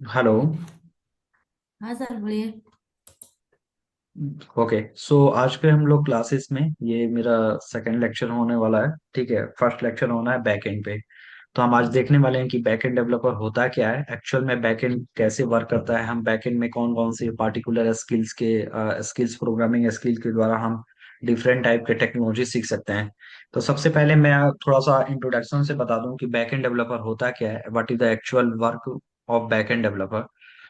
Hello. हाँ sir बोलिए। Okay, सो आज के हम लोग क्लासेस में ये मेरा सेकंड लेक्चर होने वाला है। ठीक है, फर्स्ट लेक्चर होना है बैकएंड पे। तो हम आज देखने वाले हैं कि बैकएंड डेवलपर होता क्या है, एक्चुअल में बैकएंड कैसे वर्क करता है, हम बैकएंड में कौन कौन सी पार्टिकुलर स्किल्स प्रोग्रामिंग स्किल के द्वारा हम डिफरेंट टाइप के टेक्नोलॉजी सीख सकते हैं। तो सबसे पहले मैं थोड़ा सा इंट्रोडक्शन से बता दूं कि बैकएंड डेवलपर होता क्या है, what is the actual work of backend developer.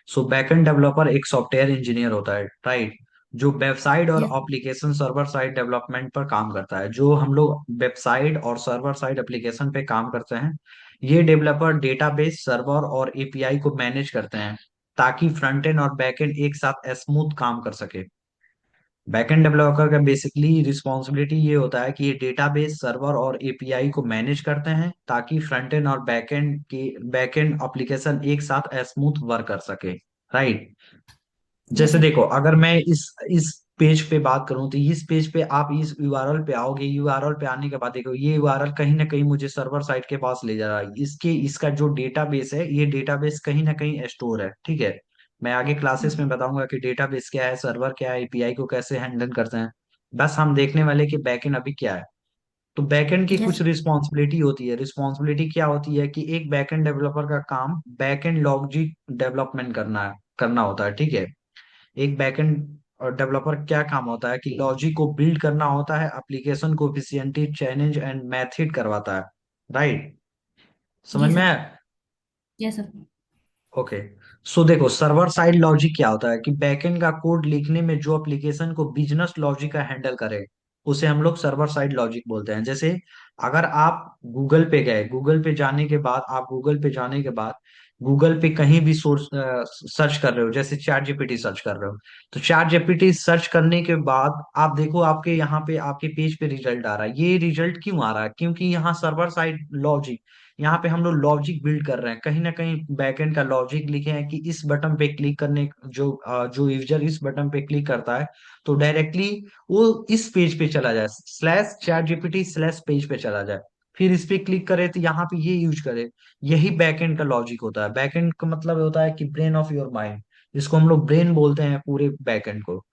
So backend developer एक सॉफ्टवेयर इंजीनियर होता है, राइट, जो वेबसाइट और yes. Application server side development पर काम करता है। जो हम लोग वेबसाइट और सर्वर साइड एप्लीकेशन पे काम करते हैं, ये डेवलपर डेटाबेस सर्वर और एपीआई को मैनेज करते हैं ताकि फ्रंट एंड और बैक एंड एक साथ स्मूथ काम कर सके। बैकएंड डेवलपर का बेसिकली रिस्पॉन्सिबिलिटी ये होता है कि ये डेटाबेस सर्वर और एपीआई को मैनेज करते हैं ताकि फ्रंट एंड और बैक एंड एप्लीकेशन एक साथ स्मूथ वर्क कर सके, राइट। यस जैसे सर। देखो, अगर मैं इस पेज पे बात करूं तो इस पेज पे आप इस यूआरएल पे आओगे, यूआरएल पे आने के बाद देखो ये यूआरएल कहीं ना कहीं मुझे सर्वर साइड के पास ले जा रहा है। इसका जो डेटाबेस है, ये डेटाबेस कहीं ना कहीं स्टोर है, ठीक है। मैं आगे क्लासेस में बताऊंगा कि डेटाबेस क्या है, सर्वर क्या है, एपीआई को कैसे हैंडल करते हैं। बस हम देखने वाले कि बैकएंड अभी क्या है। तो बैकएंड की यस। कुछ रिस्पॉन्सिबिलिटी होती है। रिस्पॉन्सिबिलिटी क्या होती है कि एक बैकएंड डेवलपर का काम बैकएंड लॉजिक डेवलपमेंट करना होता है, ठीक है। एक बैकएंड डेवलपर क्या काम होता है कि लॉजिक को बिल्ड करना होता है, एप्लीकेशन को एफिशिएंटली चैलेंज एंड मैथड करवाता है, राइट। समझ जी में सर। आया? Yes sir. ओके। सो देखो, सर्वर साइड लॉजिक क्या होता है कि बैकएंड का कोड लिखने में जो एप्लीकेशन को बिजनेस लॉजिक का हैंडल करे, उसे हम लोग सर्वर साइड लॉजिक बोलते हैं। जैसे अगर आप गूगल पे गए, गूगल पे जाने के बाद गूगल पे कहीं भी सोर्स सर्च कर रहे हो, जैसे चैट जीपीटी सर्च कर रहे हो, तो चैट जीपीटी सर्च करने के बाद आप देखो आपके यहाँ पे आपके पेज पे रिजल्ट आ रहा है। ये रिजल्ट क्यों आ रहा है? क्योंकि यहाँ सर्वर साइड लॉजिक, यहाँ पे हम लोग लॉजिक बिल्ड कर रहे हैं, कहीं ना कहीं बैकएंड का लॉजिक लिखे हैं कि इस बटन पे क्लिक करने जो यूजर इस बटन पे क्लिक करता है तो डायरेक्टली वो इस पेज पे चला जाए, slash chat GPT slash page पे चला जाए, फिर इस पे क्लिक करे तो यहाँ पे ये यूज करे। यही बैकएंड का लॉजिक होता है। बैकएंड का मतलब होता है कि ब्रेन ऑफ योर माइंड, जिसको हम लोग ब्रेन बोलते हैं पूरे बैकएंड को।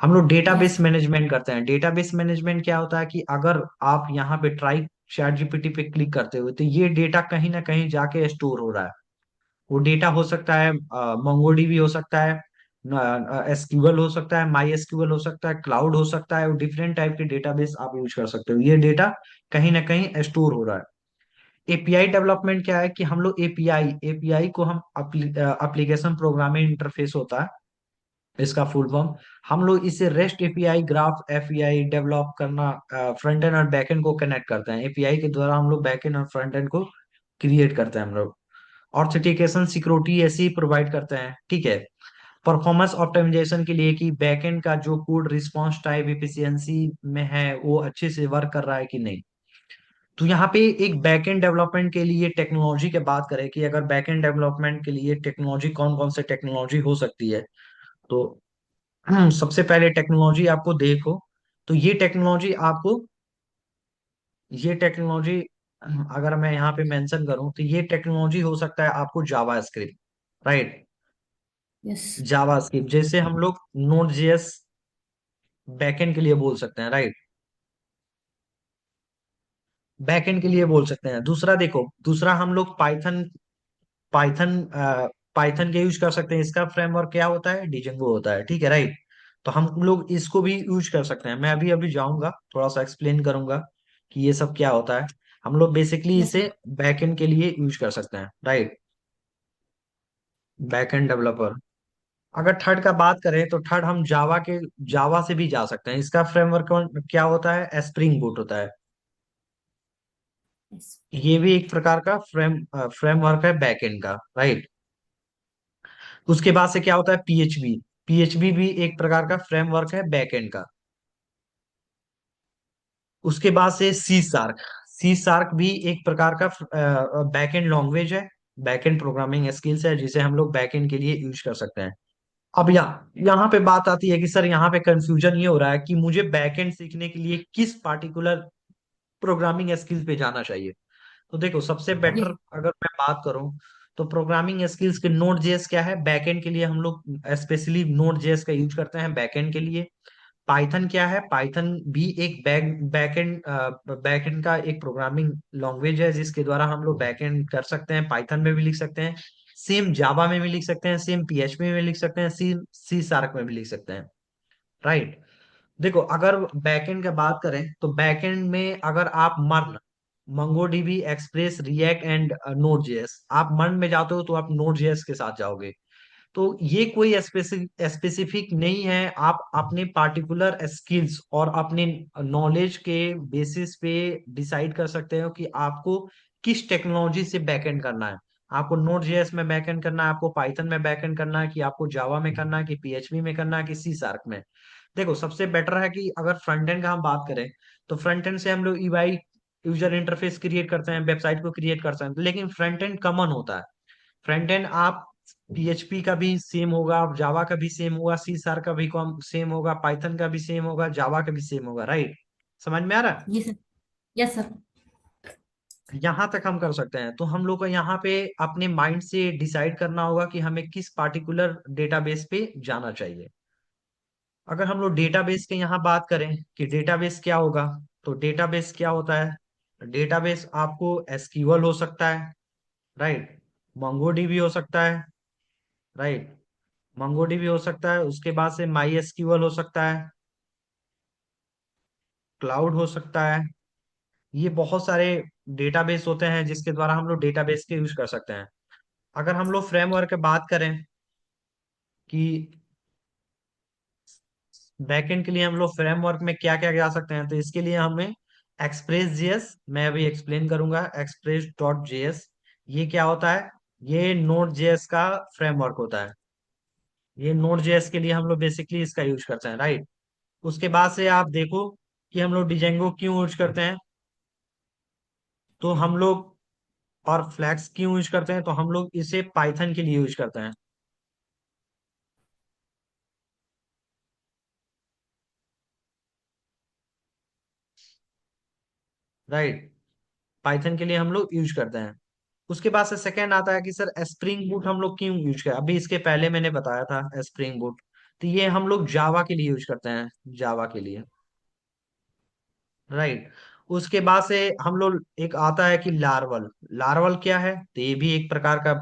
हम लोग यस। डेटाबेस मैनेजमेंट करते हैं। डेटाबेस मैनेजमेंट क्या होता है कि अगर आप यहाँ पे ट्राई चैट जीपीटी पे क्लिक करते हो तो ये डेटा कहीं ना कहीं जाके स्टोर हो रहा है। वो डेटा हो सकता है मोंगोडीबी हो सकता है, एसक्यूएल हो सकता है, माई एसक्यूएल हो सकता है, क्लाउड हो सकता है, डिफरेंट टाइप के डेटाबेस आप यूज कर सकते हो। ये डेटा कहीं ना कहीं स्टोर हो रहा है। एपीआई डेवलपमेंट क्या है कि हम लोग एपीआई एपीआई को हम एप्लीकेशन प्रोग्रामिंग इंटरफेस होता है इसका फुल फॉर्म, हम लोग इसे rest API graph API develop करना, फ्रंट एंड और बैक एंड को कनेक्ट करते हैं। एपीआई के द्वारा हम लोग बैक एंड और फ्रंट एंड को क्रिएट करते हैं हम लोग। ऑथेंटिकेशन सिक्योरिटी ऐसे ही प्रोवाइड करते हैं, ठीक है। परफॉर्मेंस ऑप्टिमाइजेशन के लिए कि बैकएंड का जो कोड रिस्पांस टाइम एफिशिएंसी में है वो अच्छे से वर्क कर रहा है कि नहीं। तो यहाँ पे एक बैकएंड डेवलपमेंट के लिए टेक्नोलॉजी की बात करें कि अगर बैकएंड डेवलपमेंट के लिए टेक्नोलॉजी कौन कौन से टेक्नोलॉजी हो सकती है, तो सबसे पहले टेक्नोलॉजी आपको देखो, तो ये टेक्नोलॉजी अगर मैं यहाँ पे मेंशन करूं तो ये टेक्नोलॉजी हो सकता है आपको जावा स्क्रिप्ट, राइट। यस। जावा स्क्रिप्ट जैसे हम लोग नोड जेएस बैकएंड के लिए बोल सकते हैं, राइट। बैकएंड के लिए बोल सकते हैं। दूसरा देखो, दूसरा हम लोग पाइथन पाइथन के यूज कर सकते हैं। इसका फ्रेमवर्क क्या होता है? डिजेंगो होता है, ठीक है, राइट। तो हम लोग इसको भी यूज कर सकते हैं। मैं अभी अभी जाऊंगा, थोड़ा सा एक्सप्लेन करूंगा कि ये सब क्या होता है। हम लोग बेसिकली यस। इसे बैकएंड के लिए यूज कर सकते हैं, राइट। बैकएंड डेवलपर, अगर थर्ड का बात करें तो थर्ड हम जावा से भी जा सकते हैं। इसका फ्रेमवर्क क्या होता है? स्प्रिंग बूट होता है। यस। ये भी एक प्रकार का फ्रेमवर्क है बैकएंड का, राइट। उसके बाद से क्या होता है? पीएचपी। पीएचपी भी एक प्रकार का फ्रेमवर्क है बैकएंड का। उसके बाद से सी शार्क। सी शार्क भी एक प्रकार का बैकएंड लैंग्वेज है, बैकएंड प्रोग्रामिंग स्किल्स है, जिसे हम लोग बैकएंड के लिए यूज कर सकते हैं। अब यहाँ पे बात आती है कि सर यहाँ पे कंफ्यूजन ये हो रहा है कि मुझे बैकएंड सीखने के लिए किस पार्टिकुलर प्रोग्रामिंग स्किल्स पे जाना चाहिए। तो देखो, सबसे बेटर यस। अगर मैं बात करूं तो प्रोग्रामिंग स्किल्स के नोड जेएस क्या है, बैकएंड के लिए हम लोग स्पेशली नोड जेएस का यूज करते हैं बैकएंड के लिए। पाइथन क्या है, पाइथन भी एक बैकएंड का एक प्रोग्रामिंग लैंग्वेज है, जिसके द्वारा हम लोग बैकएंड कर सकते हैं, पाइथन में भी लिख सकते हैं, सेम जावा में भी लिख सकते हैं, सेम पीएचपी में लिख सकते हैं, सी सी शार्प में भी लिख सकते हैं। राइट। देखो अगर बैकएंड का बात करें तो बैकएंड में अगर आप MERN, MongoDB, Express, react and node JS, आप मर्न में जाते हो तो आप नोड जेएस के साथ जाओगे। तो ये कोई स्पेसिफिक नहीं है, आप अपने पार्टिकुलर स्किल्स और अपने नॉलेज के बेसिस पे डिसाइड कर सकते हो कि आपको किस टेक्नोलॉजी से बैकएंड करना है। आपको नोड जेएस में बैकएंड करना है, आपको पाइथन में बैकएंड करना है, कि आपको जावा में करना है, कि पीएचपी में करना है, कि सी शार्प में। देखो सबसे बेटर है कि अगर फ्रंट एंड का हम बात करें तो फ्रंट एंड से हम लोग यूआई, यूजर इंटरफेस क्रिएट करते हैं, वेबसाइट को क्रिएट करते हैं, लेकिन फ्रंट एंड कॉमन होता है। फ्रंट एंड आप पीएचपी का भी सेम होगा, जावा का भी सेम होगा, सी शार्प का भी कॉम सेम होगा, पाइथन का भी सेम होगा, जावा का भी सेम होगा। राइट। समझ में आ रहा है? जी सर। Yes sir. यहां तक हम कर सकते हैं, तो हम लोग को यहाँ पे अपने माइंड से डिसाइड करना होगा कि हमें किस पार्टिकुलर डेटाबेस पे जाना चाहिए। अगर हम लोग डेटाबेस के यहाँ बात करें कि डेटाबेस क्या होगा, तो डेटाबेस क्या होता है, डेटाबेस आपको एसक्यूएल हो सकता है, राइट, मंगोडीबी हो सकता है, राइट, मंगोडीबी हो सकता है, उसके बाद से माई एसक्यूएल हो सकता है, क्लाउड हो सकता है। ये बहुत सारे डेटाबेस होते हैं जिसके द्वारा हम लोग डेटाबेस के यूज कर सकते हैं। अगर हम लोग फ्रेमवर्क की बात करें कि बैकएंड के लिए हम लोग फ्रेमवर्क में क्या क्या जा सकते हैं, तो इसके लिए हमें एक्सप्रेस जेएस, मैं अभी एक्सप्लेन करूंगा, एक्सप्रेस डॉट जेएस। ये क्या होता है, ये नोड जेएस का फ्रेमवर्क होता है। ये नोड जेएस के लिए हम लोग बेसिकली इसका यूज करते हैं, राइट। उसके बाद से आप देखो कि हम लोग डिजेंगो क्यों यूज करते हैं, तो हम लोग, और फ्लैक्स क्यों यूज करते हैं, तो हम लोग इसे पाइथन के लिए यूज करते हैं, राइट। पाइथन के लिए हम लोग यूज करते हैं। उसके बाद से सेकंड आता है कि सर स्प्रिंग बूट हम लोग क्यों यूज करें, अभी इसके पहले मैंने बताया था स्प्रिंग बूट। तो ये हम लोग जावा के लिए यूज करते हैं, जावा के लिए, राइट। उसके बाद से हम लोग, एक आता है कि लार्वल, लार्वल क्या है, तो ये भी एक प्रकार का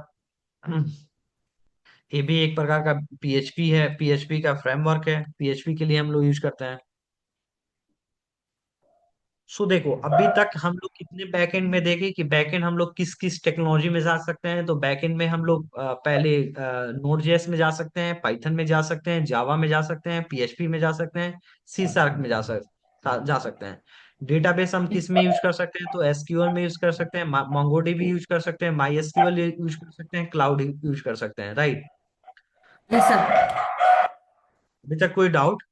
ये भी एक प्रकार का पीएचपी है, पीएचपी का फ्रेमवर्क है, पीएचपी के लिए हम लोग यूज करते हैं। सो देखो अभी तक हम लोग कितने बैकएंड में देखे कि बैकएंड हम लोग किस किस टेक्नोलॉजी में जा सकते हैं, तो बैकएंड में हम लोग पहले नोड जेएस में जा सकते हैं, पाइथन में जा सकते हैं, जावा में जा सकते हैं, पीएचपी में जा सकते हैं, सी शार्प में जा सकते हैं। डेटाबेस हम यस किस में यूज कर सकते हैं, तो एसक्यूएल में यूज कर सकते हैं, मोंगोडीबी यूज कर सकते हैं, माई एसक्यूएल यूज कर सकते हैं, क्लाउड यूज कर सकते हैं, राइट। सर। अभी तक कोई डाउट?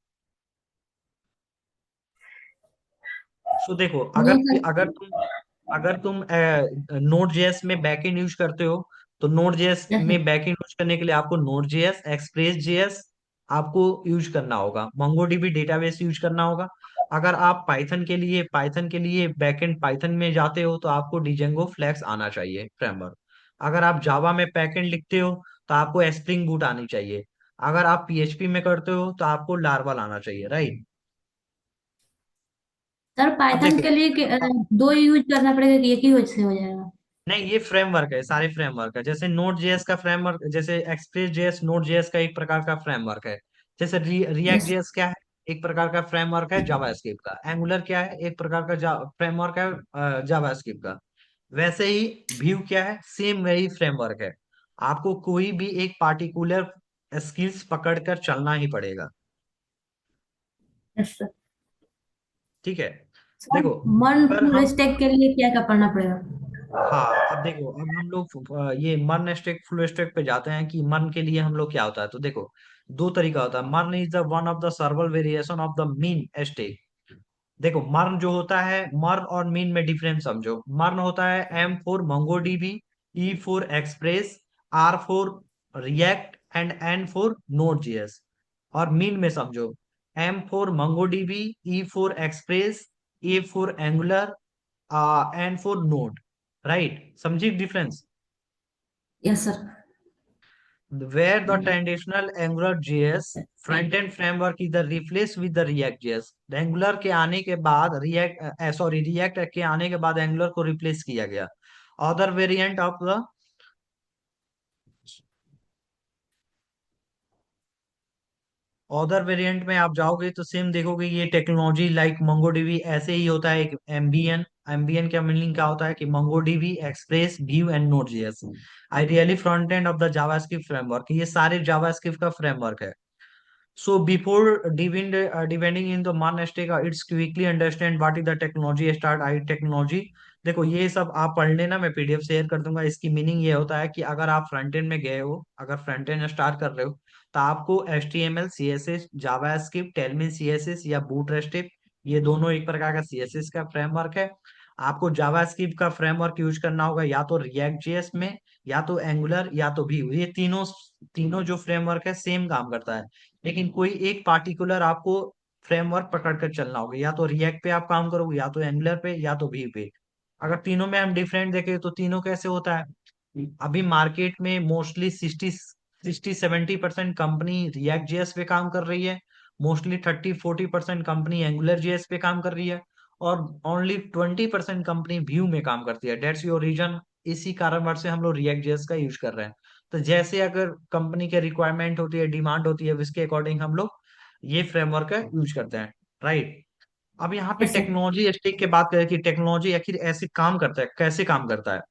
सो देखो अगर नहीं सर। अगर तुम अगर तुम नोड जेएस में बैकएंड यूज करते हो, तो नोड जेएस यस में सर। बैकएंड यूज करने के लिए आपको नोड जेएस, एक्सप्रेस जेएस आपको यूज करना होगा, मंगोडीबी डेटाबेस यूज करना होगा। अगर आप पाइथन के लिए बैकएंड पाइथन में जाते हो तो आपको डिजेंगो फ्लेक्स आना चाहिए फ्रेमवर्क। अगर आप जावा में बैकएंड लिखते हो तो आपको स्प्रिंग बूट आनी चाहिए। अगर आप पीएचपी में करते हो तो आपको लार्वल आना चाहिए, राइट। सर अब पाइथन देखो, के लिए दो यूज करना पड़ेगा कि एक ही वजह से हो जाएगा? नहीं ये फ्रेमवर्क है, सारे फ्रेमवर्क है, जैसे नोड जेएस का फ्रेमवर्क, जैसे एक्सप्रेस जेएस नोड जेएस का एक प्रकार का फ्रेमवर्क है। जैसे रिएक्ट यस। जेएस क्या है, एक प्रकार का फ्रेमवर्क है जावास्क्रिप्ट का। एंगुलर क्या है, एक प्रकार का फ्रेमवर्क है जावास्क्रिप्ट का। वैसे ही व्यू क्या है, सेम वही फ्रेमवर्क है। आपको कोई भी एक पार्टिकुलर स्किल्स पकड़कर चलना ही पड़ेगा, यस सर। ठीक है। सर देखो मन अगर फुल हम, स्टैक के लिए क्या क्या करना पड़ेगा? हाँ अब देखो, अब हम लोग ये मन स्टैक फुल स्टैक पे जाते हैं कि मन के लिए हम लोग क्या होता है, तो देखो दो तरीका होता है। मन is the one of the सर्वल variation of the mean stack. देखो मर्न जो होता है, मर्न और मीन में डिफरेंस समझो। मर्न होता है M for MongoDB, E for Express, R for react and N for node JS. और मीन में समझो, M for MongoDB, E for Express, A for Angular, N for Node. Right, समझी difference? Yes sir. where the traditional Angular JS front-end framework is the replaced with the React JS. Angular के आने के बाद React के आने के बाद Angular को रिप्लेस किया गया. Other variant of the other variant में आप जाओगे तो सेम देखोगे, ये टेक्नोलॉजी लाइक मंगोडीबी ऐसे ही होता है. एक एमबीएन, एमबीएन का मीनिंग क्या होता है कि MongoDB, Express, Vue and node JS. Ideally front end of the JavaScript framework, ये सारे जावास्क्रिप्ट का फ्रेमवर्क है. So before dividing in the monostic, it's quickly understand what is the technology start I technology. देखो ये सब आप पढ़ लेना, मैं पीडीएफ शेयर कर दूंगा. इसकी मीनिंग ये होता है कि अगर आप फ्रंट एंड में गए हो, अगर फ्रंट एंड स्टार्ट कर रहे हो, तो आपको HTML, CSS, जावास्क्रिप्ट, टेलमिन CSS या बूटस्ट्रैप, ये दोनों एक प्रकार का CSS का फ्रेमवर्क है. आपको जावास्क्रिप्ट का फ्रेमवर्क यूज करना होगा या तो रिएक्ट जेएस में, या तो एंगुलर, या तो व्यू. ये तीनों तीनों जो फ्रेमवर्क है सेम काम करता है, लेकिन कोई एक पार्टिकुलर आपको फ्रेमवर्क पकड़ कर चलना होगा. या तो रिएक्ट पे आप काम करोगे, या तो एंगुलर पे, या तो व्यू पे. अगर तीनों में हम डिफरेंट देखें तो तीनों कैसे होता है. अभी मार्केट में मोस्टली 60-70% कंपनी रिएक्ट जेएस पे काम कर रही है. मोस्टली 30-40% कंपनी एंगुलर जेएस पे काम कर रही है. और ओनली 20% कंपनी व्यू में काम करती है. That's your reason. इसी कारणवश से हम लोग रिएक्ट जेएस का यूज कर रहे हैं. तो जैसे अगर कंपनी के रिक्वायरमेंट होती है, डिमांड होती है, उसके अकॉर्डिंग हम लोग ये फ्रेमवर्क का यूज करते हैं. राइट. अब यहाँ पे यस सर। टेक्नोलॉजी स्टेक की बात करें कि टेक्नोलॉजी आखिर ऐसे काम करता है, कैसे काम करता है.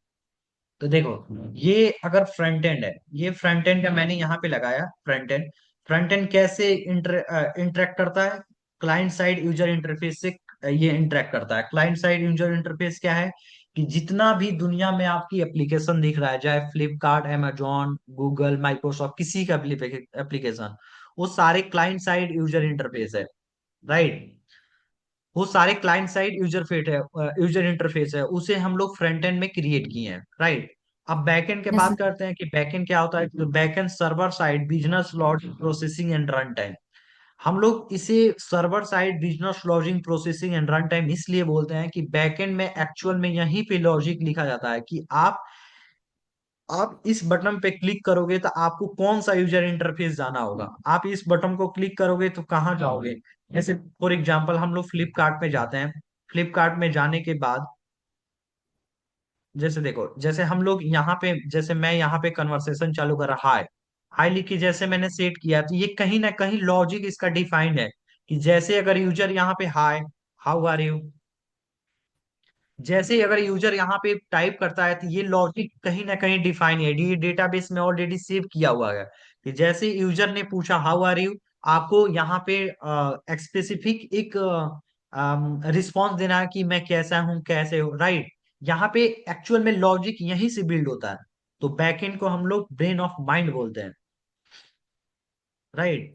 तो देखो, ये अगर फ्रंट एंड है, ये फ्रंट एंड का मैंने यहाँ पे लगाया फ्रंट एंड. फ्रंट एंड कैसे इंटरेक्ट करता है, क्लाइंट साइड यूजर इंटरफेस से. ये इंटरेक्ट करता है. क्लाइंट साइड यूजर इंटरफेस क्या है कि जितना भी दुनिया में आपकी एप्लीकेशन दिख रहा है, चाहे फ्लिपकार्ट, amazon, गूगल, माइक्रोसॉफ्ट, किसी का एप्लीकेशन, वो सारे क्लाइंट साइड यूजर इंटरफेस है. राइट. वो सारे क्लाइंट साइड यूजर फेट है, यूजर इंटरफेस है, उसे हम लोग फ्रंट एंड में क्रिएट किए हैं. राइट. अब बैकएंड की यस बात सर। करते हैं कि बैकएंड क्या होता है. तो backend server side business logic processing and run time. हम लोग इसे server side business logic processing and run time इसलिए बोलते हैं कि बैकएंड में एक्चुअल में यहीं पे लॉजिक लिखा जाता है कि आप इस बटन पे क्लिक करोगे तो आपको कौन सा यूजर इंटरफेस जाना होगा. आप इस बटन को क्लिक करोगे तो कहाँ जाओगे. जैसे फॉर एग्जांपल हम लोग फ्लिपकार्ट में जाते हैं. फ्लिपकार्ट में जाने के बाद, जैसे देखो, जैसे हम लोग यहाँ पे, जैसे मैं यहाँ पे कन्वर्सेशन चालू कर रहा, हाय हाय लिख के जैसे मैंने सेट किया, तो ये कहीं ना कहीं लॉजिक इसका डिफाइंड है कि जैसे अगर यूजर यहाँ पे हाय, हाउ आर यू, जैसे अगर यूजर यहाँ पे टाइप करता है, तो ये लॉजिक कहीं ना कहीं डिफाइन है, ये डेटाबेस में ऑलरेडी सेव किया हुआ है कि जैसे यूजर ने पूछा हाउ आर यू, आपको यहाँ पे स्पेसिफिक एक रिस्पॉन्स देना है कि मैं कैसा हूँ, कैसे हो. राइट. यहाँ पे एक्चुअल में लॉजिक यहीं से बिल्ड होता है. तो बैकएंड को हम लोग ब्रेन ऑफ माइंड बोलते हैं. राइट.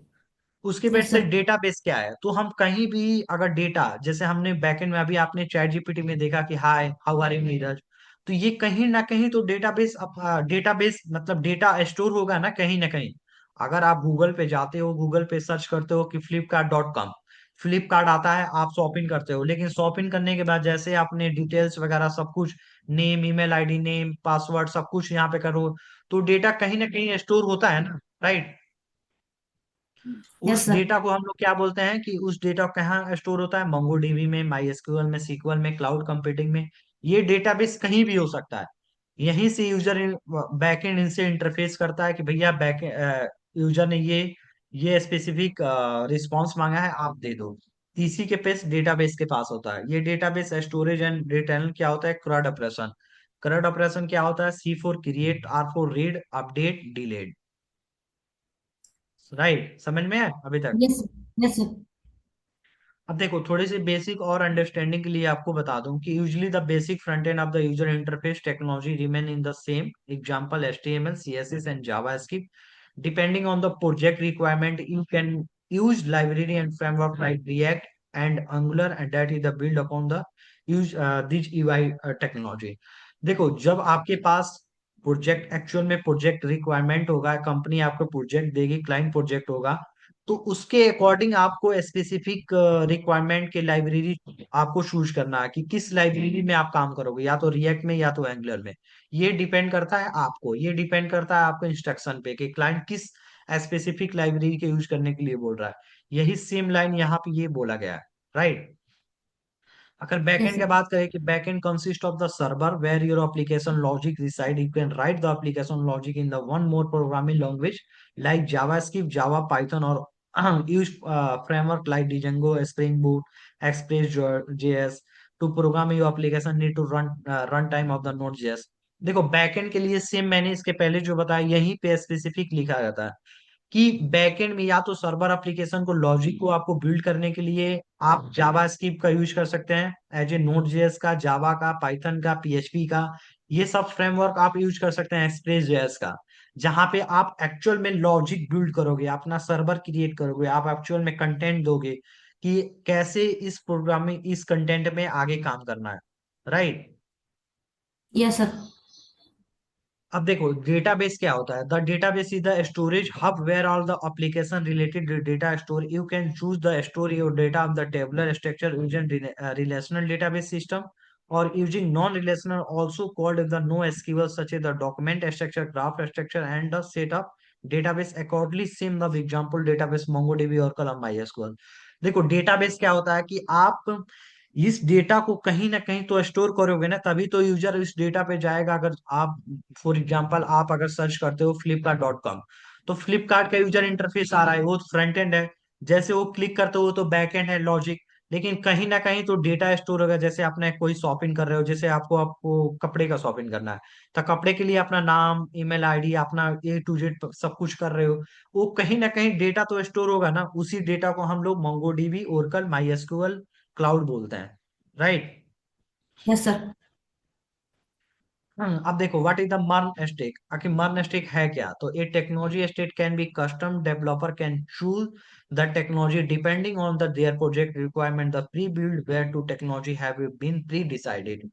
उसके बाद यस से सर। डेटाबेस क्या है, तो हम कहीं भी अगर डेटा, जैसे हमने बैकएंड में अभी आपने चैट जीपीटी में देखा कि hi how are you Neeraj, तो ये कहीं ना कहीं तो डेटाबेस, डेटाबेस मतलब डेटा स्टोर होगा ना कहीं ना कहीं. अगर आप गूगल पे जाते हो, गूगल पे सर्च करते हो कि flipkart.com, फ्लिपकार्ट आता है, आप शॉपिंग करते हो, लेकिन शॉपिंग करने के बाद जैसे आपने डिटेल्स वगैरह सब कुछ, name, email ID, name, password, सब कुछ यहाँ पे करो, तो डेटा कहीं ना कहीं स्टोर होता है ना. राइट. यस उस सर। डेटा को हम लोग क्या बोलते हैं कि उस डेटा कहाँ स्टोर होता है, मंगोडीबी में, माई एसक्यूएल में, सीक्वल में, क्लाउड कंप्यूटिंग में. ये डेटाबेस कहीं भी हो सकता है. यहीं से यूजर बैकएंड इनसे इंटरफेस करता है कि भैया बैक यूजर ने ये स्पेसिफिक रिस्पॉन्स मांगा है, आप दे दो. इसी के पेस डेटाबेस के पास होता है. ये डेटाबेस स्टोरेज एंड रिटर्न क्या होता है, CRUD ऑपरेशन. CRUD ऑपरेशन क्या होता है, C for create, R for read, update, delete. Right. समझ में है अभी तक. यस। Yes sir. अब देखो, थोड़ी सी बेसिक और अंडरस्टैंडिंग के लिए आपको बता दूं कि usually the basic front end of the user interface technology remain in the same. Example HTML, CSS and JavaScript. Depending on the project requirement you can use library and framework like react and angular, and that is the build upon the use this UI technology. देखो, जब आपके पास project, actual में project requirement होगा, company आपको project देगी, client project होगा, तो उसके अकॉर्डिंग आपको स्पेसिफिक रिक्वायरमेंट के लाइब्रेरी आपको चूज करना है कि किस लाइब्रेरी में आप काम करोगे, या तो रिएक्ट में या तो एंगुलर में। ये डिपेंड करता है आपको, ये डिपेंड करता है आपको इंस्ट्रक्शन पे कि क्लाइंट किस स्पेसिफिक लाइब्रेरी के यूज करने के लिए बोल रहा है। यही सेम लाइन यहाँ पे ये बोला गया है, राइट। अगर यस बैकएंड की सर। बात करें कि backend consist of the server where your application logic reside, you can write the application logic in the one more programming language like JavaScript, Java, Python, और use framework like Django, Spring Boot, Express JS to program your application need to run time of the Node JS. देखो backend के लिए same मैंने इसके पहले जो बताया यहीं पे स्पेसिफिक लिखा जाता है कि बैकएंड में या तो सर्वर एप्लीकेशन को लॉजिक को आपको बिल्ड करने के लिए आप जावा स्क्रिप्ट का यूज कर सकते हैं एज ए नोड जेएस का, जावा का, पाइथन का, पीएचपी का, ये सब फ्रेमवर्क आप यूज कर सकते हैं, एक्सप्रेस जेएस का, जहां पे आप एक्चुअल में लॉजिक बिल्ड करोगे, अपना सर्वर क्रिएट करोगे, आप एक्चुअल में कंटेंट दोगे कि कैसे इस प्रोग्रामिंग इस कंटेंट में आगे काम करना है, राइट। Yes sir. अब देखो डेटाबेस क्या होता है। The database is the storage hub where all the application related data store, you can choose the store your data of the tabular structure using relational database system और using non relational also called the no SQL such as the document structure, graph structure and the set of database accordingly same the example database MongoDB और column MySQL. देखो database क्या होता है कि आप इस data को कहीं ना कहीं तो स्टोर करोगे ना, तभी तो यूजर इस डेटा पे जाएगा। अगर आप फॉर एग्जांपल आप अगर सर्च करते हो flipkart.com, तो फ्लिपकार्ट का यूजर इंटरफेस आ रहा है, वो फ्रंट एंड है। जैसे वो क्लिक करते हो तो बैक एंड है, लॉजिक। लेकिन कहीं ना कहीं तो डेटा स्टोर होगा। जैसे आपने कोई शॉपिंग कर रहे हो, जैसे आपको आपको कपड़े का शॉपिंग करना है, तो कपड़े के लिए अपना नाम, ईमेल आईडी, अपना A to Z सब कुछ कर रहे हो, वो कहीं ना कहीं डेटा तो स्टोर होगा ना। उसी डेटा को हम लोग मोंगोडीबी, ओरेकल, माईएसक्यूएल क्लाउड बोलते हैं, राइट। Yes sir. अब देखो what is the MERN stack. आखिर मर्न स्टेक है क्या? तो a technology state can be custom, developer can choose the technology depending on the their project requirement, the pre build where two technology have been pre decided.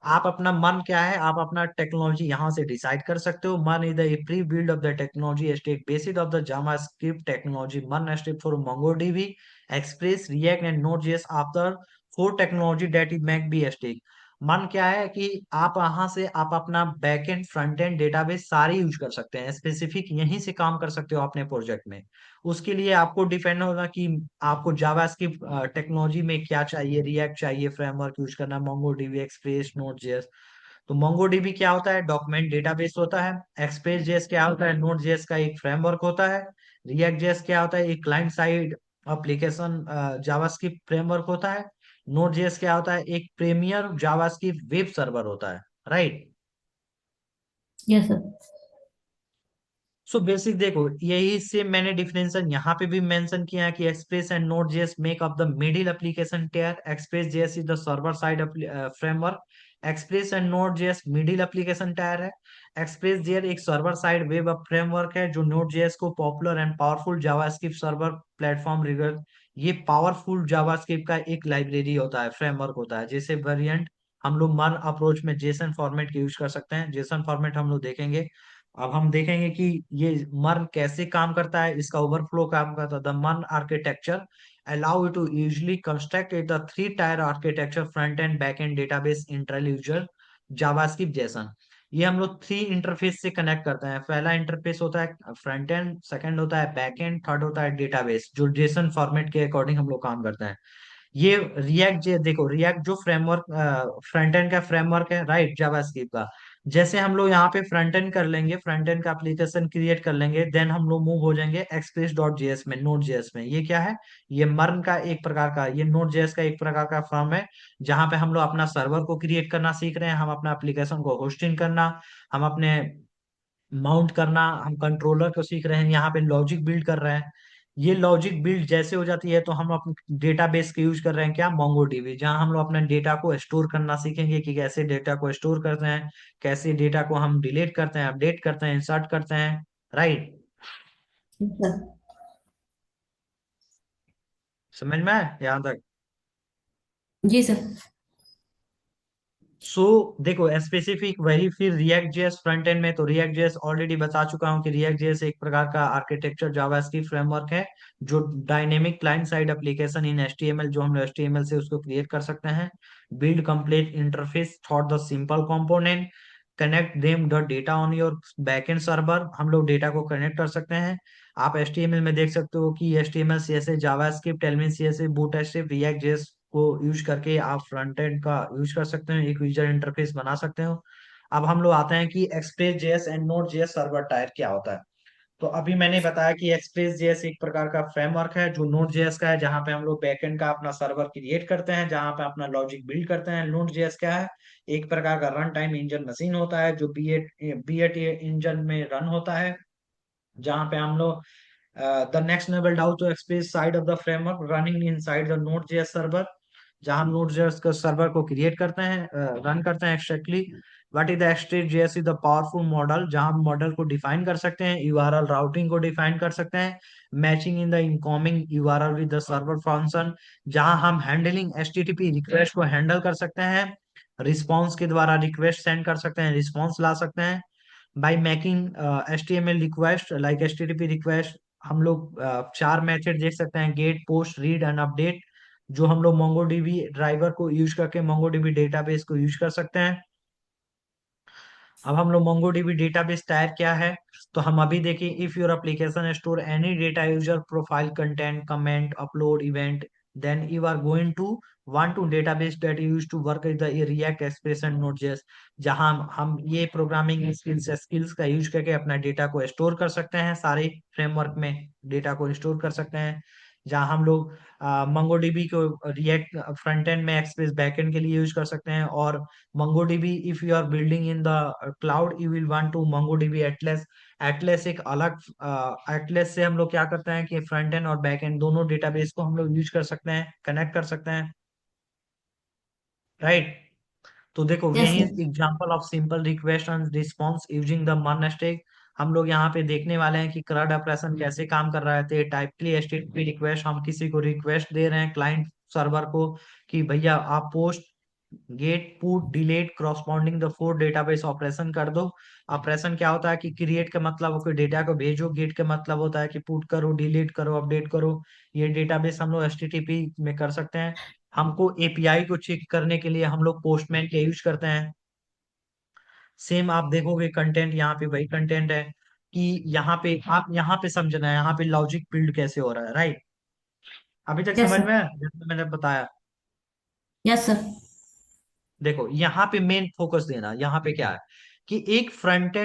आप अपना मन क्या है, आप अपना टेक्नोलॉजी यहाँ से डिसाइड कर सकते हो। मन is the pre build of the technology stake based of the Java script technology मन stake for MongoDB, express, react and node JS after four technology that is Mac B stake. मन क्या है कि आप वहां से आप अपना back end front and database सारे यूज कर सकते हैं, स्पेसिफिक यहीं से काम कर सकते हो अपने प्रोजेक्ट में। उसके लिए आपको डिपेंड होगा कि आपको जावा की टेक्नोलॉजी में क्या चाहिए, रिएक्ट चाहिए, फ्रेमवर्क यूज करना, मोंगोडीबी, एक्सप्रेस, नोड जेएस। तो मोंगोडीबी क्या होता है? डॉक्यूमेंट डेटाबेस होता है। एक्सप्रेस जेएस क्या होता है? नोड जेएस का एक फ्रेमवर्क होता है। रिएक्ट जेएस क्या होता है? एक client side application JavaScript framework होता है। नोड जेएस क्या होता है? एक प्रीमियर जावास्क्रिप्ट वेब सर्वर होता है, right. Yes sir. So basic देखो यही से मैंने डिफरेंशियल यहाँ पे भी मेंशन किया है कि express and node JS make up the middle application tier, express JS is the server side framework, express and node JS middle application tier है। एक्सप्रेस जेएस एक सर्वर साइड वेब फ्रेमवर्क है जो node JS को popular and powerful JavaScript server platform रिगर, ये powerful JavaScript का एक library होता है, फ्रेमवर्क होता है। जैसे वेरिएंट हम लोग मर्न अप्रोच में जेसन फॉर्मेट के यूज कर सकते हैं, जेसन फॉर्मेट हम लोग देखेंगे। अब हम देखेंगे कि ये मर्न कैसे काम करता है, इसका ओवरफ्लो काम करता है। द मर्न architecture allow you to usually construct it the three tier architecture front end back end database inter user JavaScript Jason. ये हम लोग थ्री इंटरफेस से कनेक्ट करते हैं। पहला इंटरफेस होता है फ्रंट एंड, सेकंड होता है बैक एंड, थर्ड होता है डेटाबेस जो जेसन फॉर्मेट के अकॉर्डिंग हम लोग काम करते हैं। ये रिएक्ट जे देखो रिएक्ट जो फ्रेमवर्क फ्रंट एंड का फ्रेमवर्क है, राइट, जावास्क्रिप्ट का। जैसे हम लोग यहाँ पे फ्रंट एंड कर लेंगे, फ्रंट एंड का एप्लीकेशन क्रिएट कर लेंगे, देन हम लोग मूव हो जाएंगे एक्सप्रेस डॉट जेएस में, नोड जेएस में। ये क्या है? ये मर्न का एक प्रकार का, ये नोड जेएस का एक प्रकार का फॉर्म है जहाँ पे हम लोग अपना सर्वर को क्रिएट करना सीख रहे हैं, हम अपना एप्लीकेशन को होस्टिंग करना, हम अपने माउंट करना, हम कंट्रोलर को सीख रहे हैं, यहाँ पे लॉजिक बिल्ड कर रहे हैं। ये लॉजिक बिल्ड जैसे हो जाती है तो हम अपने डेटाबेस के यूज कर रहे हैं, क्या, मोंगोडीबी, जहाँ हम लोग अपने डेटा को स्टोर करना सीखेंगे कि कैसे डेटा को स्टोर करते हैं, कैसे डेटा को हम डिलीट करते हैं, अपडेट करते हैं, इंसर्ट करते हैं, राइट। Yes sir. समझ में आया यहाँ तक? जी सर। सो देखो स्पेसिफिक वही फिर रिएक्ट जेएस फ्रंट एंड में, तो रिएक्ट जेएस ऑलरेडी बता चुका हूँ कि रिएक्ट जेएस एक प्रकार का आर्किटेक्चर जावास्क्रिप्ट फ्रेमवर्क है, जो dynamic client side application in HTML, जो हम एचटीएमएल से उसको क्रिएट कर सकते हैं। Build complete interface thought the simple component, connect them the data on your backend server, हम लोग डेटा को कनेक्ट कर सकते हैं। आप एचटीएमएल में देख सकते हो कि HTML CSS JavaScript element CSS bootstrap react JS को यूज करके आप फ्रंट एंड का यूज कर सकते हो, एक यूजर इंटरफेस बना सकते हो। अब हम लोग आते हैं कि express JS and node JS server tyre क्या होता है। तो अभी मैंने बताया कि एक्सप्रेस जेएस एक प्रकार का फ्रेमवर्क है जो नोड जेएस का है, जहां पे हम लोग बैकएंड का अपना सर्वर क्रिएट करते हैं, जहां पे अपना लॉजिक बिल्ड करते हैं। नोड जेएस क्या है? एक प्रकार का रन टाइम इंजन मशीन होता है जो बी एट इंजन में रन होता है, जहां पे हम लोग the next level down to Express side of the framework running inside the Node JS server, जहां हम नोड जेएस का सर्वर को क्रिएट करते हैं, रन करते हैं exactly. What is the Express JS? Is the powerful model जहां हम मॉडल को डिफाइन कर सकते हैं, यूआरएल राउटिंग को डिफाइन कर सकते हैं, matching in the incoming URL with the server function, जहां हम हैंडलिंग एचटीटीपी रिक्वेस्ट को हैंडल कर सकते हैं, रिस्पॉन्स के द्वारा रिक्वेस्ट सेंड कर सकते हैं, रिस्पॉन्स ला सकते हैं by making HTML request like HTTP request. हम लोग चार मेथड देख सकते हैं, get, post, read and update, जो हम लोग MongoDB ड्राइवर को यूज करके MongoDB डेटाबेस को यूज कर सकते हैं। अब हम लोग MongoDB डेटाबेस टाइप क्या है, तो हम अभी देखें, if your application store any data user profile content comment upload event, then you are going to want to database that you use to work with the React Express and Node.js, जहां हम ये programming skills का use करके अपना data को store कर सकते हैं, सारे फ्रेमवर्क में डेटा को स्टोर कर सकते हैं। जहां हम लोग MongoDB को रिएक्ट फ्रंट एंड में, एक्सप्रेस बैकएंड के लिए यूज कर सकते हैं। और MongoDB if you are building in the cloud you will want to MongoDB Atlas. Atlas एक अलग, एटलस से हम लोग क्या करते हैं कि फ्रंट एंड और बैक एंड दोनों डेटाबेस को हम लोग यूज कर सकते हैं, कनेक्ट कर सकते हैं, राइट। तो देखो यस यही sir. Example of simple request and response using the MERN stack. हम लोग यहाँ पे देखने वाले हैं कि CRUD ऑपरेशन कैसे काम कर रहा है। तो टाइपली एचटीटीपी रिक्वेस्ट, हम किसी को रिक्वेस्ट दे रहे हैं क्लाइंट सर्वर को कि भैया आप post, get, put, delete corresponding the four database operation कर दो। ऑपरेशन क्या होता है कि क्रिएट का मतलब हो कि डेटा को भेजो, गेट का मतलब होता है कि पुट करो, डिलीट करो, अपडेट करो। ये डेटाबेस हम लोग एचटीटीपी में कर सकते हैं। हमको एपीआई को चेक करने के लिए हम लोग पोस्टमैन का यूज करते हैं। सेम आप देखोगे कंटेंट यहाँ पे वही कंटेंट है कि यहाँ पे आप यहाँ पे समझना है यहाँ पे लॉजिक बिल्ड कैसे हो रहा है, राइट। अभी तक यस समझ सर। में आया जैसे मैंने बताया। Yes sir. देखो यहाँ पे मेन फोकस देना, यहाँ पे क्या है कि एक फ्रंट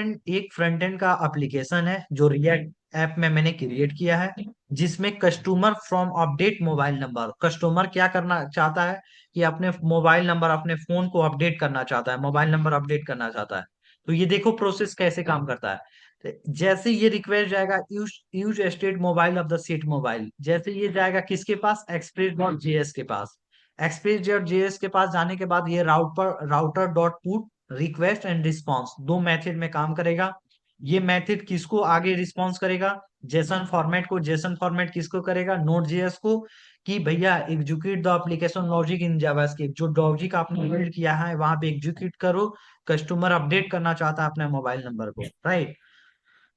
एंड का एप्लीकेशन है जो रिएक्ट ऐप में मैंने क्रिएट किया है, जिसमें customer from update mobile number, customer क्या करना चाहता है कि अपने मोबाइल नंबर, अपने फोन को अपडेट करना चाहता है, मोबाइल नंबर अपडेट करना चाहता है। तो ये देखो प्रोसेस कैसे काम करता है। तो जैसे ये रिक्वेस्ट जाएगा use use state mobile of the seat mobile, जैसे ये जाएगा किसके पास, एक्सप्रेस डॉट जेएस के पास। एक्सप्रेस डॉट जेएस के पास जाने के बाद ये router dot put request and response दो मेथड में काम करेगा। ये मेथड किसको आगे रिस्पॉन्स करेगा, जेसन फॉर्मेट को। जेसन फॉर्मेट किसको करेगा, नोड जेएस को, कि भैया execute the application logic in JavaScript, जो लॉजिक आपने बिल्ड किया है वहां पे एग्जीक्यूट करो। कस्टमर अपडेट करना चाहता है अपने मोबाइल नंबर को, राइट।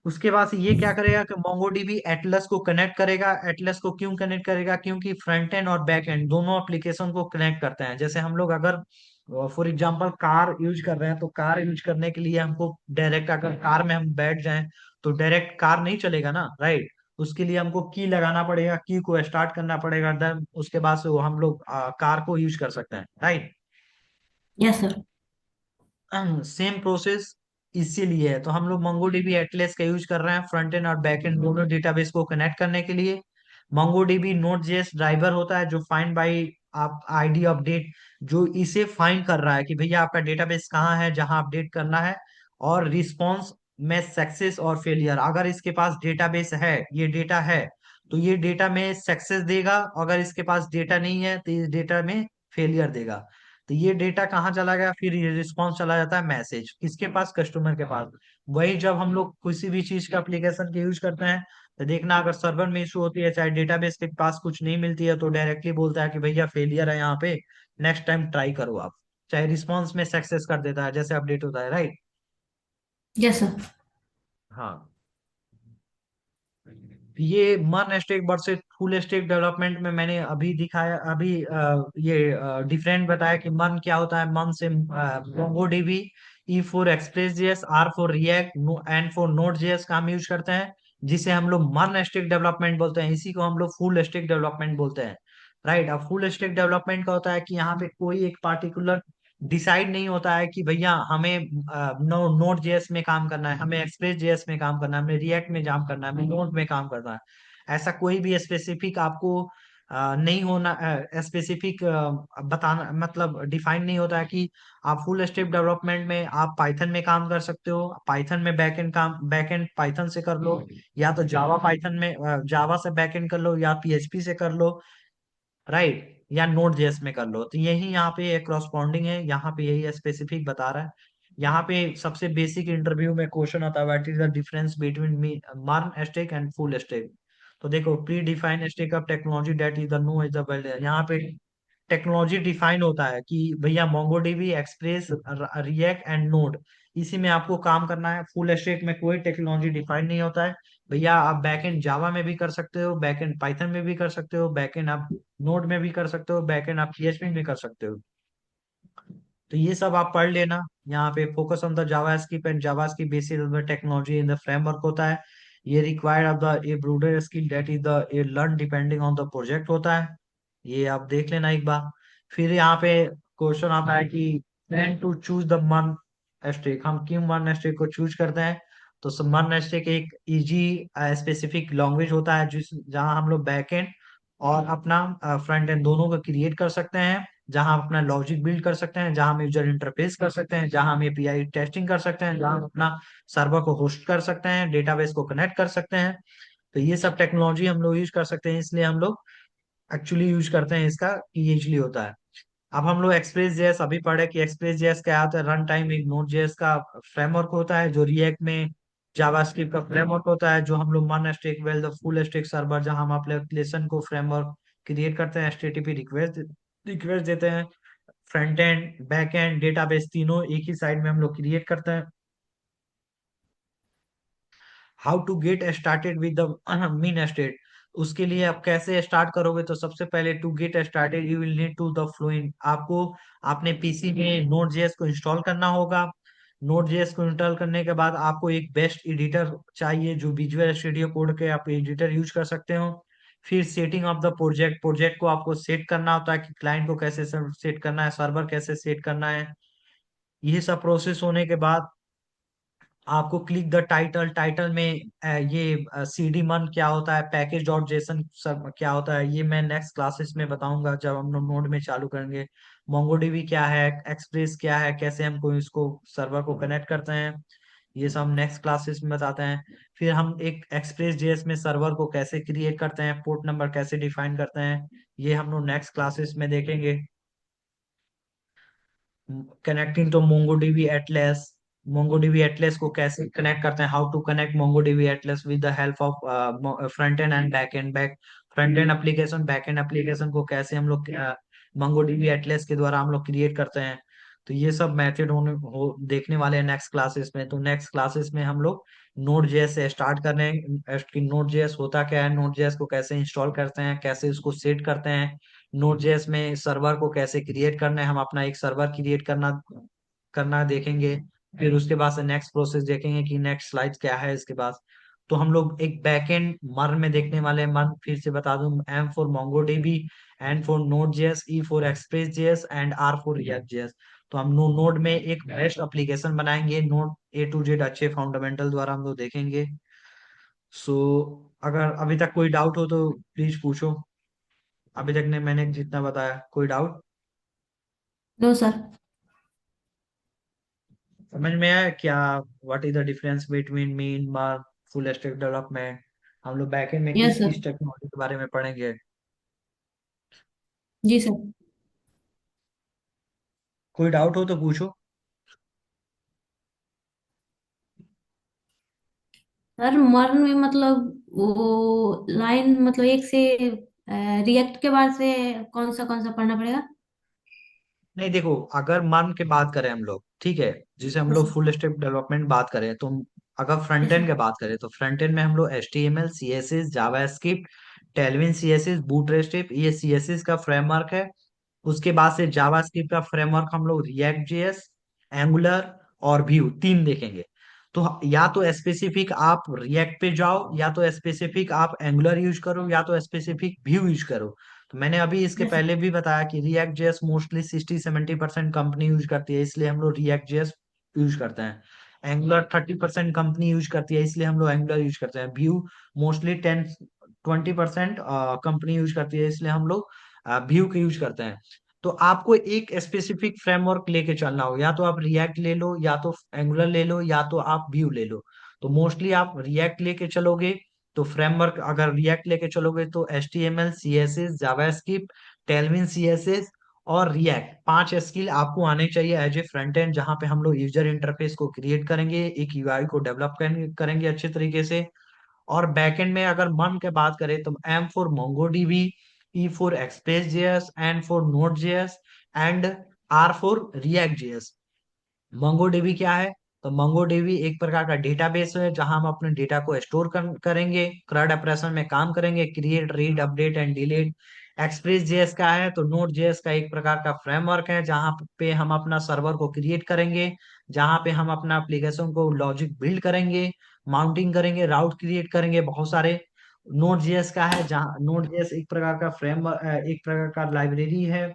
उसके बाद से ये क्या करेगा कि MongoDB एटलस को कनेक्ट करेगा। एटलस को क्यों कनेक्ट करेगा, क्योंकि फ्रंट एंड और बैक एंड दोनों एप्लीकेशन को कनेक्ट करते हैं। जैसे हम लोग अगर फॉर एग्जांपल कार यूज कर रहे हैं, तो कार यूज करने के लिए हमको डायरेक्ट, अगर कार में हम बैठ जाएं तो डायरेक्ट कार नहीं चलेगा ना, राइट। उसके लिए हमको की लगाना पड़ेगा, की को स्टार्ट करना पड़ेगा, देन उसके बाद से वो हम लोग कार को यूज कर सकते हैं, right. Yes sir. Same process इसीलिए है। तो हम लोग MongoDB एटलस का यूज कर रहे हैं फ्रंट एंड और बैक एंड दोनों डेटाबेस को कनेक्ट करने के लिए। MongoDB Node.js ड्राइवर होता है जो फाइंड बाई आप आईडी अपडेट, जो इसे फाइंड कर रहा है कि भैया आपका डेटाबेस कहाँ है जहां अपडेट करना है। और रिस्पॉन्स में सक्सेस और फेलियर, अगर इसके पास डेटाबेस है, ये डेटा है, तो ये डेटा में सक्सेस देगा, अगर इसके पास डेटा नहीं है तो इस डेटा में फेलियर देगा। तो ये डेटा कहाँ चला गया, फिर ये रिस्पॉन्स चला जाता है मैसेज किसके पास, कस्टमर के पास। वही जब हम लोग किसी भी चीज का एप्लीकेशन के यूज करते हैं, तो देखना अगर सर्वर में इशू होती है, चाहे डेटाबेस के पास कुछ नहीं मिलती है, तो डायरेक्टली बोलता है कि भैया फेलियर है यहाँ पे, नेक्स्ट टाइम ट्राई करो आप। चाहे रिस्पॉन्स में सक्सेस कर देता है जैसे अपडेट होता है, राइट। Yes sir. हाँ, ये MERN stack versus full stack development में मैंने अभी दिखाया, अभी ये डिफरेंट बताया कि मर्न क्या होता है। मर्न से MongoDB, E for express JS, R for react, and for node JS का हम यूज करते हैं, जिसे हम लोग मर्न स्टैक डेवलपमेंट बोलते हैं। इसी को हम लोग फुल स्टैक डेवलपमेंट बोलते हैं, राइट। अब फुल स्टैक डेवलपमेंट का होता है कि यहाँ पे कोई एक पार्टिकुलर डिसाइड नहीं होता है कि भैया हमें नोड जेएस में काम करना है, हमें एक्सप्रेस जेएस में काम करना है, हमें रिएक्ट में काम करना है, हमें नोड में काम करना है। ऐसा कोई भी स्पेसिफिक आपको नहीं होना, स्पेसिफिक बताना, मतलब डिफाइन नहीं होता है कि आप फुल स्टैक डेवलपमेंट में आप पाइथन में काम कर सकते हो, पाइथन में बैकएंड काम, बैकएंड पाइथन से कर लो, या तो जावा पाइथन में जावा से बैकएंड कर लो, या पीएचपी से कर लो, राइट, या नोड जेएस में कर लो। तो यही यहाँ पे क्रॉसपॉन्डिंग है, यहाँ पे यही स्पेसिफिक बता रहा है। यहाँ पे सबसे बेसिक इंटरव्यू में क्वेश्चन आता है, what is the difference between me MERN stack and full stack. तो देखो, predefined stack of technology that is the no is the well, यहाँ पे टेक्नोलॉजी डिफाइन होता है कि भैया MongoDB, express, react and node, इसी में आपको काम करना है। फुल स्टैक में कोई टेक्नोलॉजी डिफाइन नहीं होता है। भैया आप बैकएंड जावा में भी कर सकते हो, बैकएंड पाइथन में भी कर सकते हो, बैकएंड आप नोड में भी कर सकते हो, बैकएंड आप पीएचपी में कर सकते हो। तो ये सब आप पढ़ लेना। यहाँ पे focus on the JavaScript and JavaScript basis on the technology in the framework होता है। ये required of the A ब्रूडर skill that is the A learn depending on the project होता है। ये आप देख लेना एक बार। फिर यहाँ पे क्वेश्चन आता है कि when टू चूज द मन स्टेक, हम क्यों मन स्टेक को चूज करते हैं। तो मन स्टेक एक इजी स्पेसिफिक लैंग्वेज होता है जिस जहाँ हम लोग बैकएंड और अपना फ्रंट एंड दोनों को क्रिएट कर सकते हैं, जहां हम अपना लॉजिक बिल्ड कर सकते हैं, जहां हम यूजर इंटरफेस कर सकते हैं, जहां हम एपीआई टेस्टिंग कर सकते हैं, जहां हम अपना सर्वर को होस्ट कर सकते हैं, डेटाबेस को कनेक्ट कर सकते हैं। तो ये सब टेक्नोलॉजी हम लोग यूज कर सकते हैं, इसलिए हम लोग एक्चुअली यूज करते हैं इसका, कि इजीली होता है। अब हम लोग एक्सप्रेस जेएस अभी पढ़े कि एक्सप्रेस जेएस क्या होता है। रन टाइम एक नोड जेएस का फ्रेमवर्क होता है, जो रिएक्ट में जावास्क्रिप्ट का फ्रेमवर्क होता है, जो हम लोग मन stack well the full stack server, जहां हम एप्लीकेशन को फ्रेमवर्क क्रिएट करते हैं, एचटीटीपी रिक्वेस्ट रिक्वेस्ट देते हैं, front end back and database तीनों एक ही साइड में हम लोग क्रिएट करते हैं। How to get started with the mean state, उसके लिए आप कैसे स्टार्ट करोगे। तो सबसे पहले to get started you will need to the following, आपको अपने पीसी में नोड जेएस को इंस्टॉल करना होगा। नोड जेएस को इंस्टॉल करने के बाद आपको एक बेस्ट एडिटर चाहिए, जो विजुअल स्टूडियो कोड के आप एडिटर यूज कर सकते हो। फिर setting of the project, project को आपको सेट करना होता है कि क्लाइंट को कैसे सेट करना है, सर्वर कैसे सेट करना है। ये सब प्रोसेस होने के बाद आपको क्लिक द टाइटल, टाइटल में ये सीडी मन क्या होता है, पैकेज डॉट जेसन सब क्या होता है, ये मैं नेक्स्ट क्लासेस में बताऊंगा जब हम लोग नोड में चालू करेंगे। मोंगोडीबी क्या है, एक्सप्रेस क्या है, कैसे हमको इसको सर्वर को कनेक्ट करते हैं, ये सब हम नेक्स्ट क्लासेस में बताते हैं। फिर हम एक एक्सप्रेस जेएस में सर्वर को कैसे क्रिएट करते हैं, पोर्ट नंबर कैसे डिफाइन करते हैं, ये हम लोग नेक्स्ट क्लासेस में देखेंगे। Connecting to MongoDB Atlas, MongoDB Atlas को कैसे कनेक्ट करते हैं, how to connect MongoDB Atlas with the help of front end and back end, front end application, back end application को कैसे हम लोग मोंगोडीबी एटलस के द्वारा हम लोग क्रिएट करते हैं। तो ये सब मेथड देखने वाले हैं नेक्स्ट क्लासेस में। तो नेक्स्ट क्लासेस में हम लोग नोड जेएस से स्टार्ट कर रहे हैं कि नोड जेएस होता क्या है, नोड जेएस को कैसे इंस्टॉल करते हैं, कैसे उसको सेट करते हैं, नोड जेएस में सर्वर को कैसे क्रिएट करना है, हम अपना एक सर्वर क्रिएट करना करना देखेंगे। फिर उसके बाद से नेक्स्ट प्रोसेस देखेंगे कि नेक्स्ट स्लाइड क्या है इसके पास। तो हम लोग एक बैकएंड मर में देखने वाले हैं। मर फिर से बता दूं, M for MongoDB, N for node JS, E for express JS and R for React JS. तो हम नोड में एक बेस्ट एप्लीकेशन बनाएंगे, नोड ए टू जेड अच्छे फंडामेंटल द्वारा हम लोग देखेंगे। सो अगर अभी तक कोई डाउट हो तो प्लीज पूछो। अभी तक ने मैंने जितना बताया, कोई डाउट नो सर। समझ में आया क्या। What is the difference between mean mark full stack development. हम लोग बैकएंड में यस किस सर। किस टेक्नोलॉजी के बारे में पढ़ेंगे। जी सर। कोई डाउट हो तो पूछो। सर मर्न में मतलब वो लाइन मतलब एक से रिएक्ट के बाद से कौन सा पढ़ना पड़ेगा? नहीं देखो, अगर मन के बात करें हम लोग, ठीक है, जिसे हम यस लोग सर। फुल स्टैक डेवलपमेंट बात करें, तो अगर फ्रंट यस एंड सर। की बात करें तो फ्रंट एंड में हम लोग HTML, CSS, JavaScript, Tailwind CSS, bootstrap, ये CSS का फ्रेमवर्क है। उसके बाद से जावास्क्रिप्ट का फ्रेमवर्क हम लोग रिएक्ट जेएस, एंगुलर और व्यू तीन देखेंगे। तो या तो स्पेसिफिक आप रिएक्ट पे जाओ, या तो स्पेसिफिक आप एंगुलर यूज करो, या तो स्पेसिफिक व्यू यूज करो। तो मैंने अभी इसके यस सर। पहले भी बताया कि react JS mostly 60-70% company use करती है, इसलिए हम लोग रिएक्ट जेएस यूज करते हैं। एंगुलर 30% कंपनी यूज करती है, इसलिए हम लोग एंगुलर यूज करते हैं। व्यू मोस्टली 10-20% कंपनी यूज करती है, इसलिए हम लोग व्यू के यूज करते हैं। तो आपको एक स्पेसिफिक फ्रेमवर्क लेके चलना हो, या तो आप रिएक्ट ले लो, या तो एंगुलर ले लो, या तो आप व्यू ले लो। तो मोस्टली आप रिएक्ट लेके चलोगे, तो फ्रेमवर्क अगर रिएक्ट लेके चलोगे तो HTML, CSS, JavaScript, Tailwind CSS और रिएक्ट, 5 स्किल आपको आने चाहिए एज ए फ्रंट एंड, जहां पे हम लोग यूजर इंटरफेस को क्रिएट करेंगे, एक UI को डेवलप करेंगे अच्छे तरीके से। और बैकएंड में अगर मन के बात करें तो M for MongoDB, E for Express.js, N for Node.js and R for React.js। MongoDB क्या है? तो MongoDB एक प्रकार का डेटाबेस है, जहां हम अपने डेटा को स्टोर करेंगे, CRUD ऑपरेशन में काम करेंगे, create, read, update and delete. Express JS का है, तो नोड जेएस का एक प्रकार का फ्रेमवर्क है, जहां पे हम अपना सर्वर को क्रिएट करेंगे, जहां पे हम अपना एप्लीकेशन को लॉजिक बिल्ड करेंगे, माउंटिंग करेंगे, राउट क्रिएट करेंगे बहुत सारे। नोड जेएस का है, जहां नोड जेएस एक प्रकार का फ्रेमवर्क, एक प्रकार का लाइब्रेरी है,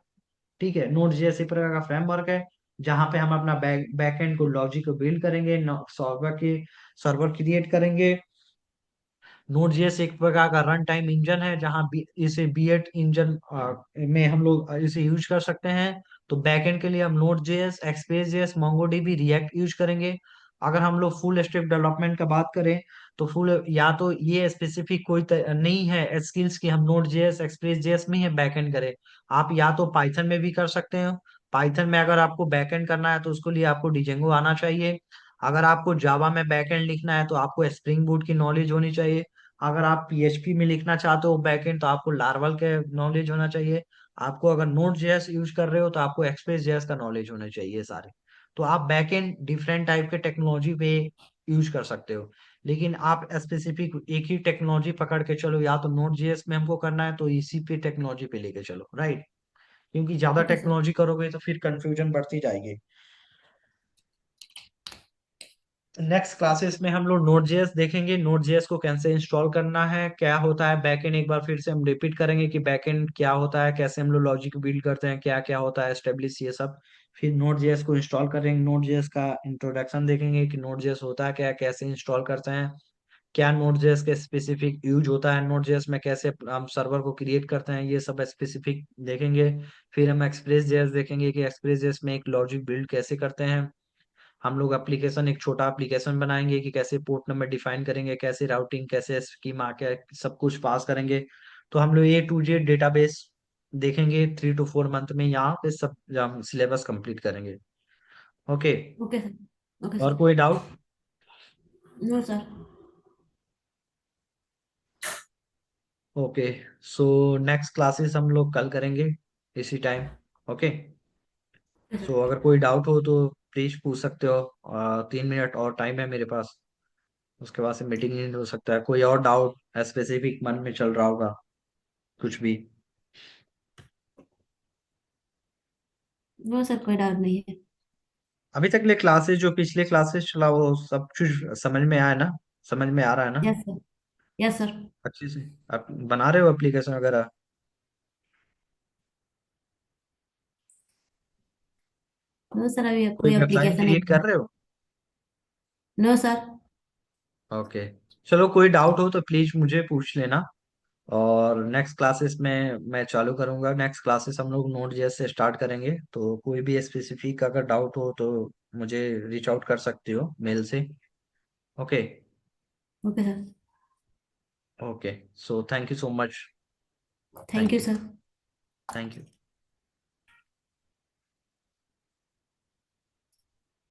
ठीक है। नोड जेएस एक प्रकार का फ्रेमवर्क है, जहां पे हम अपना बैकएंड को लॉजिक को बिल्ड करेंगे, सर्वर क्रिएट करेंगे। नोड जेएस एक प्रकार का रन टाइम इंजन है, जहां इसे बीएट इंजन में हम लोग इसे यूज कर सकते हैं। तो बैकएंड के लिए हम Node JS, express JS, MongoDB, react use करेंगे। अगर हम लोग फुल स्टैक डेवलपमेंट का बात करें, तो फुल या तो ये स्पेसिफिक कोई नहीं है स्किल्स की हम नोड जेएस, एक्सप्रेस जेएस में ही बैकएंड करें। आप या तो पाइथन में भी कर सकते हो। पाइथन में अगर आपको बैकएंड करना है तो उसके लिए आपको डिजेंगो आना चाहिए। अगर आपको जावा में बैकएंड लिखना है तो आपको स्प्रिंग बूट की नॉलेज होनी चाहिए। अगर आप PHP में लिखना चाहते हो बैकएंड, तो आपको लार्वल के नॉलेज होना चाहिए। आपको अगर नोड जेएस यूज कर रहे हो तो आपको एक्सप्रेस जेएस का नॉलेज होना चाहिए सारे। तो आप बैकएंड डिफरेंट टाइप के टेक्नोलॉजी पे यूज कर सकते हो। लेकिन आप स्पेसिफिक एक ही टेक्नोलॉजी पकड़ के चलो, या तो नोड जेएस में हमको करना है तो इसी पे टेक्नोलॉजी पे लेके चलो, राइट। क्योंकि ज्यादा ओके सर। टेक्नोलॉजी करोगे तो फिर कंफ्यूजन बढ़ती जाएगी। नेक्स्ट क्लासेस में हम लोग नोड जेएस देखेंगे, नोड जेएस को कैसे इंस्टॉल करना है, क्या होता है बैकएंड, एक बार फिर से हम रिपीट करेंगे कि बैकएंड क्या होता है, कैसे हम लोग लॉजिक बिल्ड करते हैं, क्या क्या होता है एस्टेब्लिश, ये सब। फिर नोड जेएस को इंस्टॉल करेंगे, नोड जेएस का इंट्रोडक्शन देखेंगे कि नोड जेएस होता है क्या, कैसे इंस्टॉल करते हैं, क्या नोड जेएस के स्पेसिफिक यूज होता है, नोड जेएस में कैसे हम सर्वर को क्रिएट करते हैं, ये सब स्पेसिफिक देखेंगे। फिर हम एक्सप्रेस जेएस देखेंगे कि एक्सप्रेस जेएस में एक लॉजिक बिल्ड कैसे करते हैं। हम लोग एप्लीकेशन, एक छोटा एप्लीकेशन बनाएंगे कि कैसे पोर्ट नंबर डिफाइन करेंगे, कैसे राउटिंग, कैसे स्कीमा, क्या सब कुछ पास करेंगे। तो हम लोग A to Z डेटाबेस देखेंगे 3 to 4 मंथ में, यहाँ पे सब हम सिलेबस कंप्लीट करेंगे। ओके। Okay sir. ओके और सर। कोई doubt? No sir. Okay. So next classes हम लोग कल करेंगे इसी time. Okay. Okay so sir. अगर कोई डाउट हो तो प्लीज पूछ सकते हो। 3 मिनट और टाइम है मेरे पास, उसके बाद से मीटिंग नहीं हो सकता है। कोई और डाउट स्पेसिफिक मन में चल रहा होगा, कुछ भी? नो सर, कोई डाउट नहीं है। अभी तक ले क्लासेस, जो पिछले क्लासेस चला वो सब कुछ समझ में आया ना? समझ में आ रहा है ना? Yes sir. Yes sir. अच्छे से आप बना रहे हो एप्लीकेशन वगैरह? नो सर, अभी कोई कोई वेबसाइट एप्लीकेशन नहीं क्रिएट कर बना। रहे हो? No sir. ओके। चलो कोई डाउट हो तो प्लीज मुझे पूछ लेना। और नेक्स्ट क्लासेस में मैं चालू करूंगा, नेक्स्ट क्लासेस हम लोग नोड जेएस से स्टार्ट करेंगे। तो कोई भी स्पेसिफिक अगर डाउट हो तो मुझे रीच आउट कर सकते हो मेल से। Okay. Okay sir. Okay. So thank you so much. Thank thank you you. Sir. Thank you.